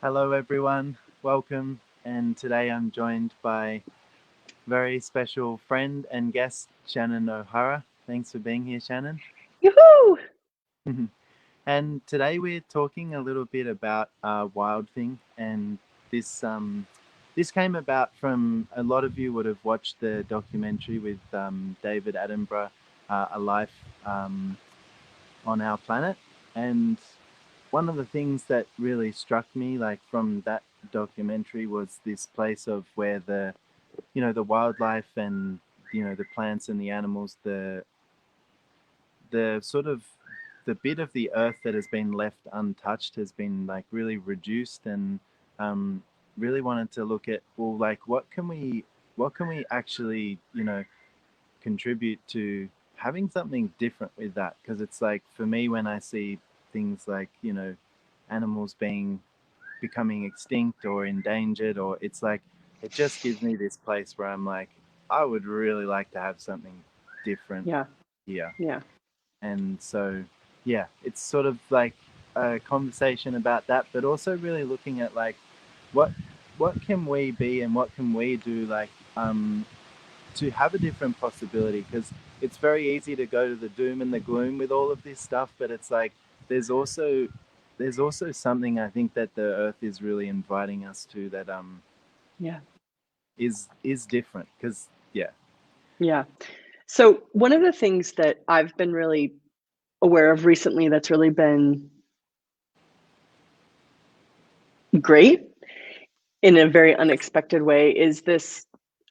Hello, everyone. Welcome. And today I'm joined by very special friend and guest, Shannon O'Hara. Thanks for being here, Shannon. Yoo-hoo! And today we're talking a little bit about Wild Thing, and this came about from a lot of you would have watched the documentary with David Attenborough, A Life on Our Planet, and one of the things that really struck me, like from that documentary, was this place of where the wildlife and the plants and the animals, the sort of the bit of the earth that has been left untouched has been like really reduced, and um, really wanted to look at, well, like what can we actually contribute to having something different with that, because it's like for me when I see things like animals becoming extinct or endangered, or it's like it just gives me this place where I'm like, I would really like to have something different Yeah, here. yeah, And so yeah, it's sort of like a conversation about that, but also really looking at like what what can we be and what can we do, like to have a different possibility, because it's very easy to go to the doom and the gloom with all of this stuff, but it's like there's also there's also something I think that the earth is really inviting us to, that yeah, is different, because yeah. yeah. So one of the things that I've been really aware of recently that's really been great in a very unexpected way is this.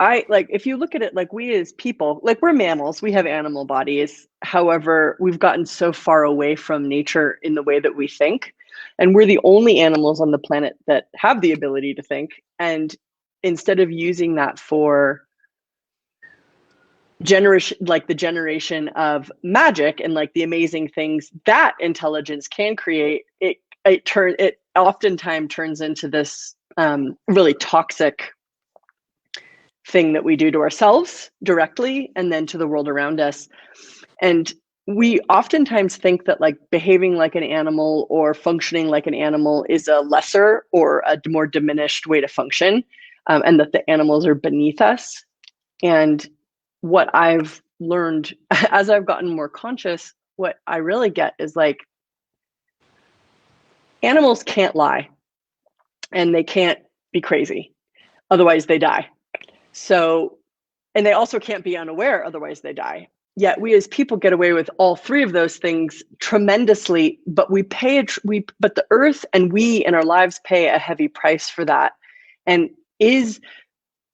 I like if you look at it like we as people, like we're mammals, we have animal bodies. However, we've gotten so far away from nature in the way that we think. And we're the only animals on the planet that have the ability to think. And instead of using that for the generation of magic and like the amazing things that intelligence can create, it oftentimes turns into this really toxic thing that we do to ourselves directly and then to the world around us. And we oftentimes think that like behaving like an animal or functioning like an animal is a lesser or a more diminished way to function, and that the animals are beneath us. And what I've learned as I've gotten more conscious, what I really get is like animals can't lie and they can't be crazy, otherwise they die. So, and they also can't be unaware, otherwise they die. Yet we as people get away with all three of those things tremendously, but but the earth and we in our lives pay a heavy price for that. And is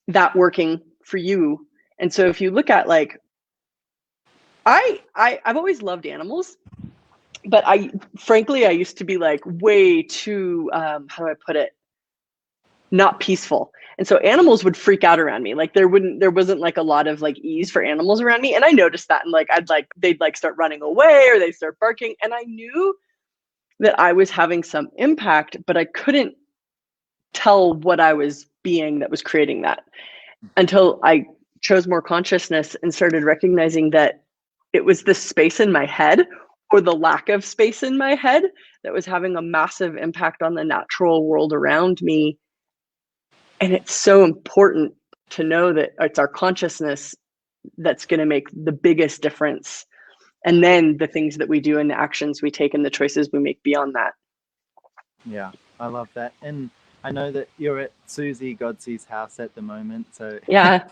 that working for you? And so if you look at like I've always loved animals, but I used to be like way too how do I put it, not peaceful. And so animals would freak out around me. Like there wasn't like a lot of like ease for animals around me. And I noticed that, and like they'd like start running away or they'd start barking. And I knew that I was having some impact, but I couldn't tell what I was being that was creating that until I chose more consciousness and started recognizing that it was the space in my head or the lack of space in my head that was having a massive impact on the natural world around me. And it's so important to know that it's our consciousness that's going to make the biggest difference. And then the things that we do and the actions we take and the choices we make beyond that. Yeah, I love that. And I know that you're at Susie Godsey's house at the moment, so Yeah.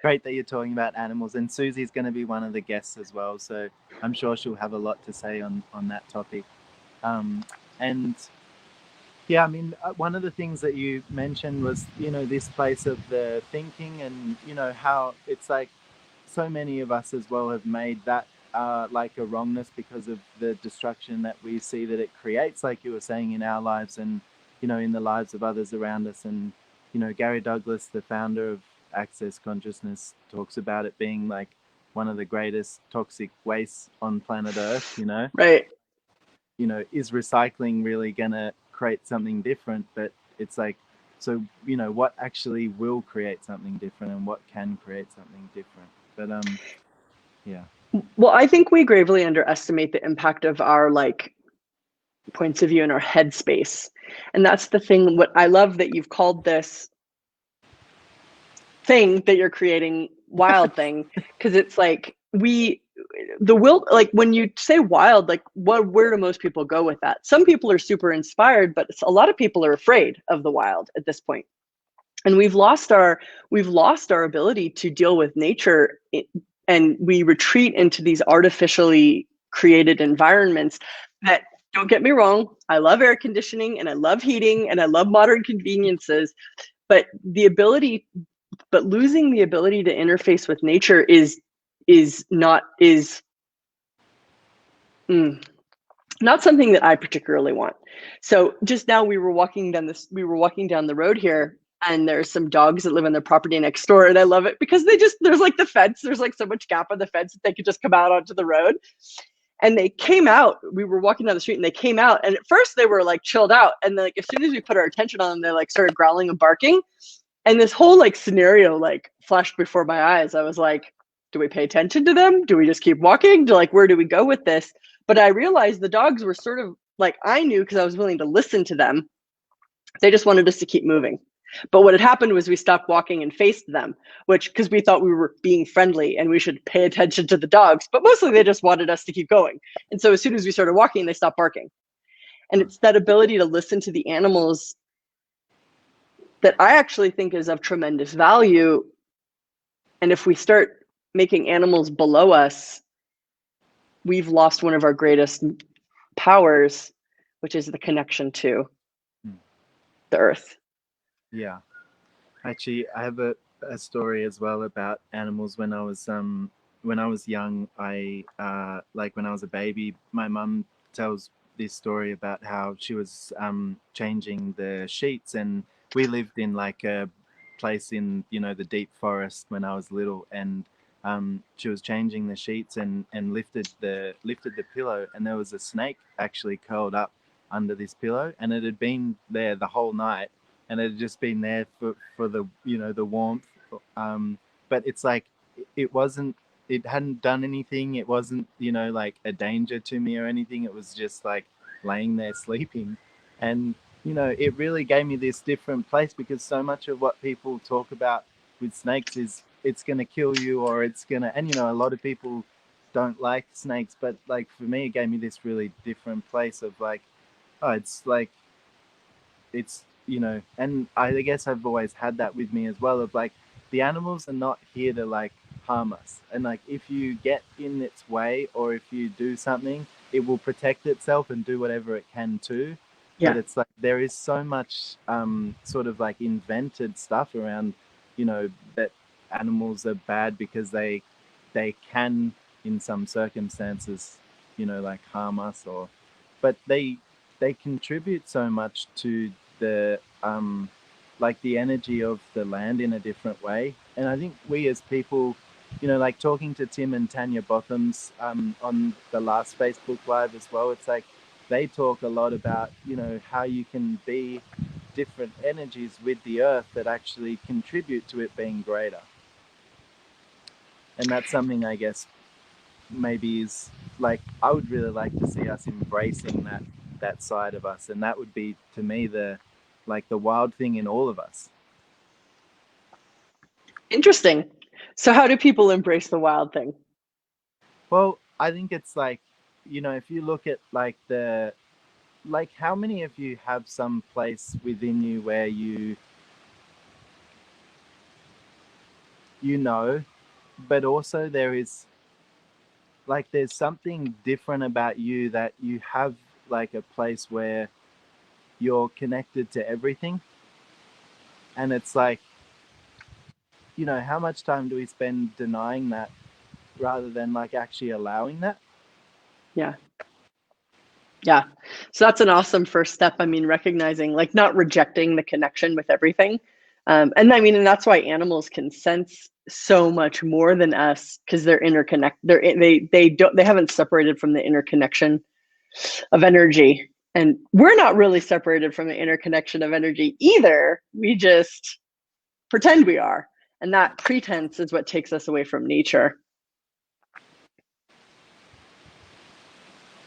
great that you're talking about animals. And Susie's going to be one of the guests as well, so I'm sure she'll have a lot to say on that topic. And yeah, I mean, one of the things that you mentioned was, this place of the thinking, and, how it's like so many of us as well have made that like a wrongness because of the destruction that we see that it creates, like you were saying, in our lives and, in the lives of others around us. And, Gary Douglas, the founder of Access Consciousness, talks about it being like one of the greatest toxic wastes on planet Earth, Right. is recycling really going to create something different? But it's like, so, what actually will create something different, and what can create something different? But yeah. Well, I think we gravely underestimate the impact of our like points of view in our headspace. And that's the thing. What I love that you've called this thing that you're creating wild thing, because it's like the will, like when you say wild, like where do most people go with that? Some people are super inspired, but a lot of people are afraid of the wild at this point. And we've lost our ability to deal with nature, and we retreat into these artificially created environments that, don't get me wrong, I love air conditioning and I love heating and I love modern conveniences, but losing the ability to interface with nature is not something that I particularly want. So just now we were walking down the road here, and there's some dogs that live on their property next door, and I love it because there's like the fence, there's like so much gap on the fence that they could just come out onto the road. And they came out, we were walking down the street and they came out, and at first they were like chilled out, and then like as soon as we put our attention on them, they like started growling and barking. And this whole like scenario like flashed before my eyes. I was like, do we pay attention to them? Do we just keep walking? Where do we go with this? But I realized the dogs were sort of like, I knew because I was willing to listen to them. They just wanted us to keep moving. But what had happened was we stopped walking and faced them, because we thought we were being friendly and we should pay attention to the dogs. But mostly they just wanted us to keep going. And so as soon as we started walking, they stopped barking. And it's that ability to listen to the animals that I actually think is of tremendous value. And if we start making animals below us, we've lost one of our greatest powers, which is the connection to the earth. Yeah. Actually, I have a story as well about animals. When I was young, I like when I was a baby, my mum tells this story about how she was changing the sheets, and we lived in like a place in the deep forest when I was little, and she was changing the sheets and lifted the pillow, and there was a snake actually curled up under this pillow, and it had been there the whole night, and it had just been there for the the warmth, but it's like it hadn't done anything. It wasn't like a danger to me or anything. It was just like laying there sleeping, and it really gave me this different place, because so much of what people talk about with snakes is it's going to kill you, or it's going to, and a lot of people don't like snakes, but like for me it gave me this really different place of like, oh, it's like it's and I guess I've always had that with me as well, of like the animals are not here to like harm us, and like if you get in its way or if you do something, it will protect itself and do whatever it can too. But Yeah. it's like there is so much sort of like invented stuff around that animals are bad because they can in some circumstances like harm us, or but they contribute so much to the like the energy of the land in a different way. And I think we as people, like talking to Tim and Tanya Bottoms on the last Facebook Live as well, it's like they talk a lot about how you can be different energies with the earth that actually contribute to it being greater. And that's something I guess maybe is like, I would really like to see us embracing that side of us, and that would be to me the wild thing in all of us. Interesting. So how do people embrace the wild thing? Well, I think it's like, if you look at like how many of you have some place within you where but also there is like there's something different about you, that you have like a place where you're connected to everything. And it's like, how much time do we spend denying that rather than like actually allowing that? Yeah. Yeah. So that's an awesome first step. I mean, recognizing, like, not rejecting the connection with everything. And I mean, and that's why animals can sense so much more than us, because they're interconnected. They haven't separated from the interconnection of energy. And we're not really separated from the interconnection of energy either. We just pretend we are. And that pretense is what takes us away from nature.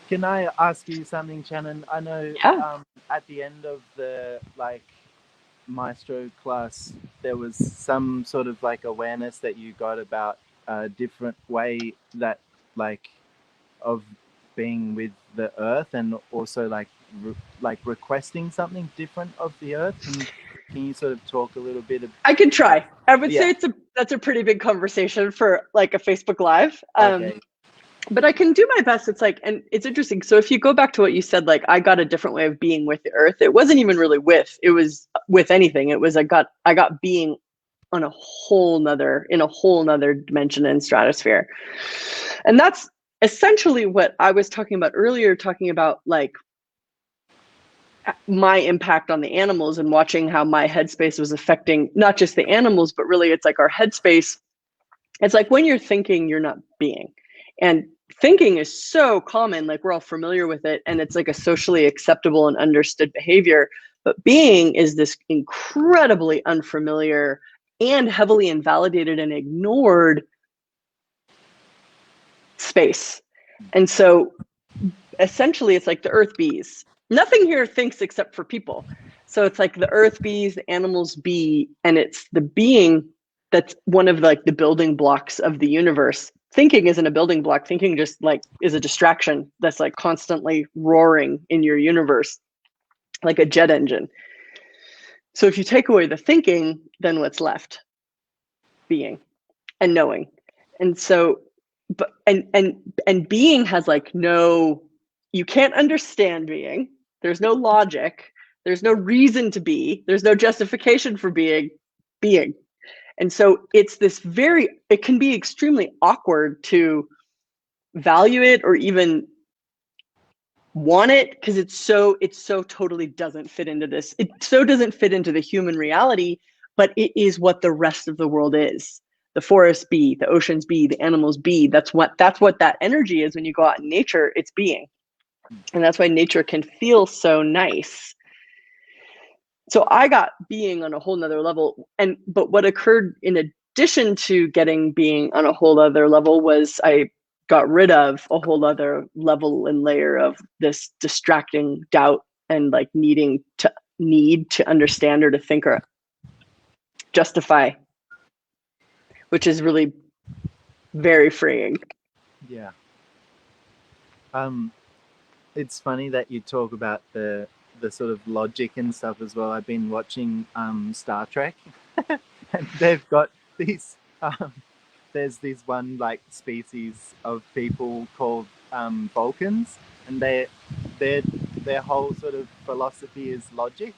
Can I ask you something, Shannon? I know Yeah. at the end of the maestro class, there was some sort of like awareness that you got about a different way that like of being with the earth, and also like requesting something different of the earth. Can you sort of talk a little bit of, I could try. I would say yeah, that's a pretty big conversation for like a Facebook Live. okay, But I can do my best. It's like, and it's interesting. So if you go back to what you said, like I got a different way of being with the earth. It wasn't even really it was with anything. It was I got being on in a whole nother dimension and stratosphere. And that's essentially what I was talking about earlier, talking about like my impact on the animals and watching how my headspace was affecting not just the animals, but really it's like our headspace. It's like when you're thinking, you're not being. And thinking is so common, like we're all familiar with it, and it's like a socially acceptable and understood behavior. But being is this incredibly unfamiliar and heavily invalidated and ignored space. And so essentially it's like the earth bees. Nothing here thinks except for people. So it's like the earth bees, the animals bee, and it's the being that's one of like the building blocks of the universe. Thinking isn't a building block. Thinking just like is a distraction that's like constantly roaring in your universe, like a jet engine. So if you take away the thinking, then what's left? Being and knowing. And so, but and being has like no, you can't understand being. There's no logic. There's no reason to be. There's no justification for being. And so it's this it can be extremely awkward to value it or even want it because it so totally doesn't fit into this. It so doesn't fit into the human reality, but it is what the rest of the world is. The forests be, the oceans be, the animals be. That's what that energy is when you go out in nature. It's being. And that's why nature can feel so nice. So I got being on a whole nother level. But what occurred in addition to getting being on a whole other level was I got rid of a whole other level and layer of this distracting doubt and like need to understand or to think or justify, which is really very freeing. yeah. It's funny that you talk about the sort of logic and stuff as well. I've been watching Star Trek, and they've got these. There's this one like species of people called Vulcans, and their their whole sort of philosophy is logic.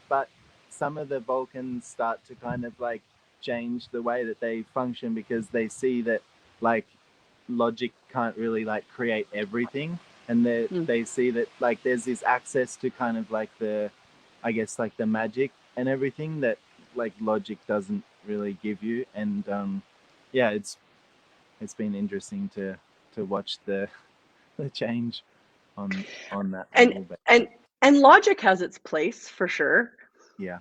But some of the Vulcans start to kind of like change the way that they function because they see that like logic can't really like create everything, and they see that like there's this access to kind of like the, I guess, like the magic and everything that like logic doesn't really give you. And yeah, it's been interesting to watch the change on that and level. But and logic has its place for sure. yeah,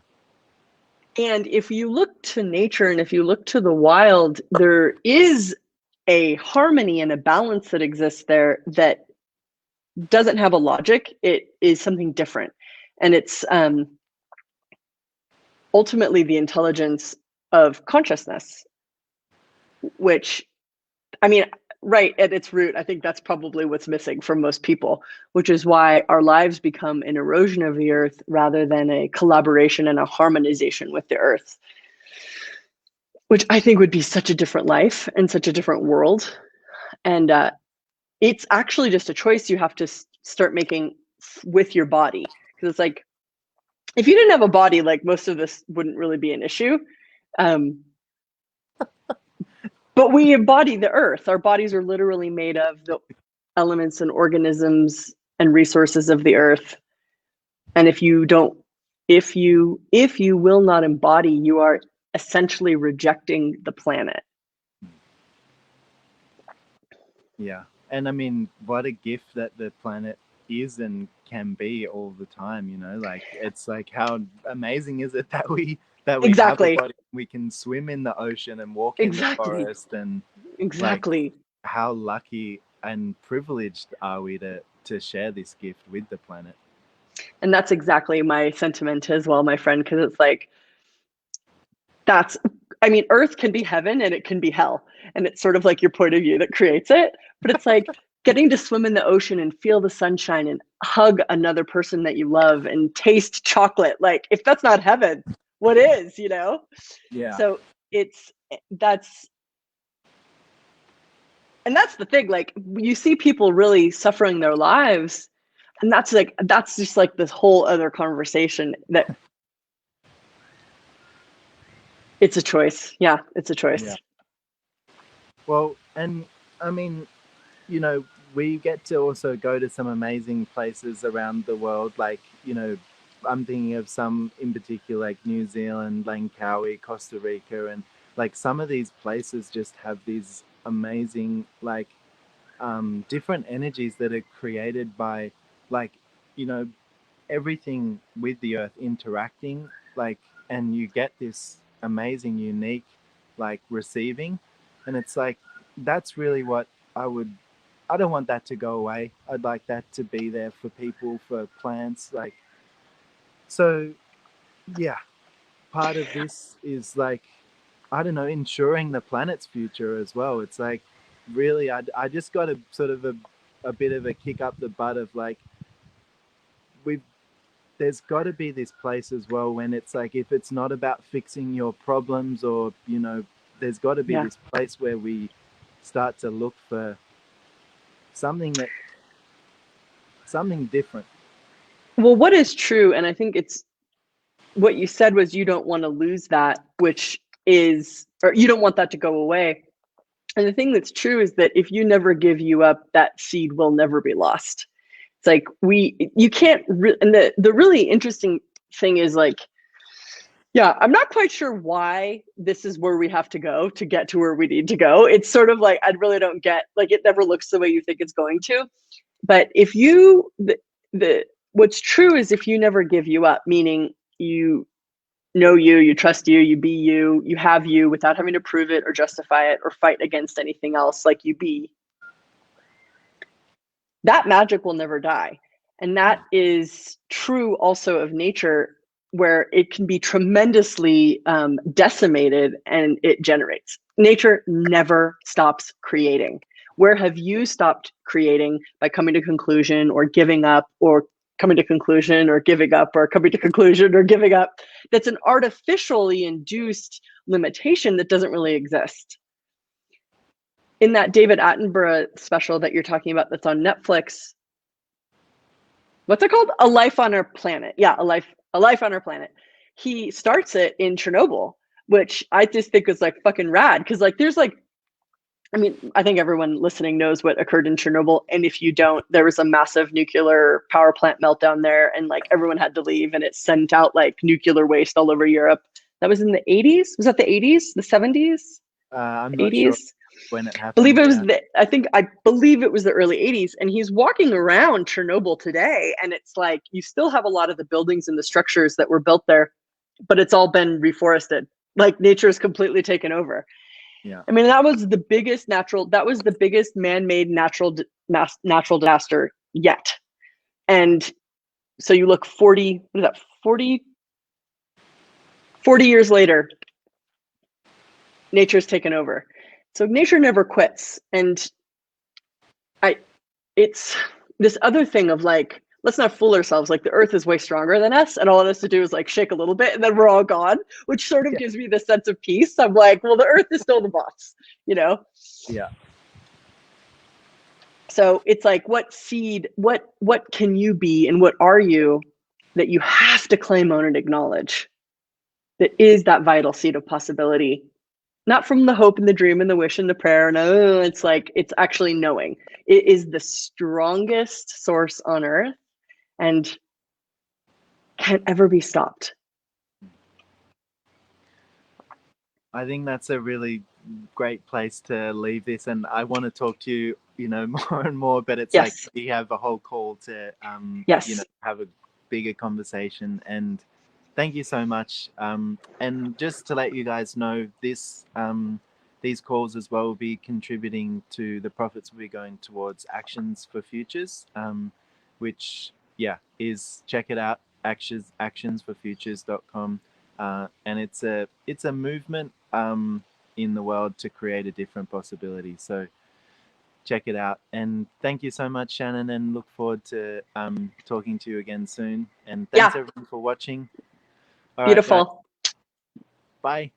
And if you look to nature and if you look to the wild, there is a harmony and a balance that exists there that doesn't have a logic. It is something different. And it's ultimately the intelligence of consciousness, which, I mean, right at its root, I think that's probably what's missing from most people, which is why our lives become an erosion of the earth rather than a collaboration and a harmonization with the earth, which I think would be such a different life and such a different world. And it's actually just a choice you have to start making with your body. Because it's like, if you didn't have a body, like most of this wouldn't really be an issue. But we embody the earth. Our bodies are literally made of the elements and organisms and resources of the earth. And if you will not embody, you are essentially rejecting the planet. yeah. And I mean, what a gift that the planet is and can be all the time, you know? Like it's like how amazing is it that we have a Exactly. body, we can swim in the ocean and walk in the Exactly. forest, and like Exactly. how lucky and privileged are we to share this gift with the planet. And that's exactly my sentiment as well, my friend, because it's like, I mean, Earth can be heaven and it can be hell. And it's sort of like your point of view that creates it. But it's like getting to swim in the ocean and feel the sunshine and hug another person that you love and taste chocolate. Like, if that's not heaven, what is, you know? Yeah. So that's the thing. Like, you see people really suffering their lives. And that's just like this whole other conversation that it's a choice. Yeah, it's a choice. Yeah. Well, and I mean, you know, we get to also go to some amazing places around the world. Like, you know, I'm thinking of some in particular, like New Zealand, Langkawi, Costa Rica, and like some of these places just have these amazing, like, different energies that are created by, like, you know, everything with the earth interacting, like, and you get this amazing, unique, like, receiving, and it's like that's really what I would. I don't want that to go away. I'd like that to be there for people, for plants, like. So yeah, part of this is like, I don't know, ensuring the planet's future as well. It's like, really, I just got a sort of a bit of a kick up the butt of like, we've there's got to be this place as well when it's like, if it's not about fixing your problems, or, you know, there's got to be Yeah. this place where we start to look for something that something different. Well, what is true, and I think it's what you said was you don't want to lose that, which is, or you don't want that to go away. And the thing that's true is that if you never give you up, that seed will never be lost. It's like you can't, and the really interesting thing is like, yeah, I'm not quite sure why this is where we have to go to get to where we need to go. It's sort of like, I really don't get, like, it never looks the way you think it's going to. But if you, the what's true is if you never give you up, meaning you know you trust you be you have you without having to prove it or justify it or fight against anything else, like you be, that magic will never die. And that is true also of nature, where it can be tremendously decimated and it generates. Nature never stops creating. Where have you stopped creating? By coming to conclusion or giving up, or coming to conclusion or giving up, or coming to conclusion or giving up. That's an artificially induced limitation that doesn't really exist. In that David Attenborough special that you're talking about that's on Netflix, what's it called? A Life on Our Planet. Yeah, a life on our planet. He starts it in Chernobyl, which I just think is like fucking rad, because like there's like, I mean, I think everyone listening knows what occurred in Chernobyl, and if you don't, there was a massive nuclear power plant meltdown there, and like everyone had to leave, and it sent out like nuclear waste all over Europe. That was in the 80s. Was that the 80s? The 70s? I'm not sure 80s? when it Believe happened. it was Yeah. I believe it was the early 80s, and he's walking around Chernobyl today, and it's like you still have a lot of the buildings and the structures that were built there, but it's all been reforested. Like nature is completely taken over. Yeah. I mean, that was the biggest man-made natural disaster yet. And so you look 40 years later, nature's taken over. So nature never quits. And it's this other thing of like, let's not fool ourselves. Like the earth is way stronger than us, and all it has to do is like shake a little bit and then we're all gone, which sort of Yeah. gives me the sense of peace. I'm like, well, the earth is still the boss, you know? Yeah. So it's like, what seed, what can you be, and what are you that you have to claim, own, and acknowledge, that is that vital seed of possibility, not from the hope and the dream and the wish and the prayer. No, it's like, it's actually knowing it is the strongest source on earth and can't ever be stopped. I think that's a really great place to leave this, and I want to talk to you, you know, more and more. But it's like Yes. we have a whole call to, you know, Yes. have a bigger conversation. And thank you so much. And just to let you guys know, these calls as well will be contributing to the profits will be going towards Actions for Futures, which is, check it out, actionsforfutures.com. And it's a movement in the world to create a different possibility. So check it out. And thank you so much, Shannon, and look forward to talking to you again soon. And thanks everyone for watching. All right, guys. Beautiful. Bye.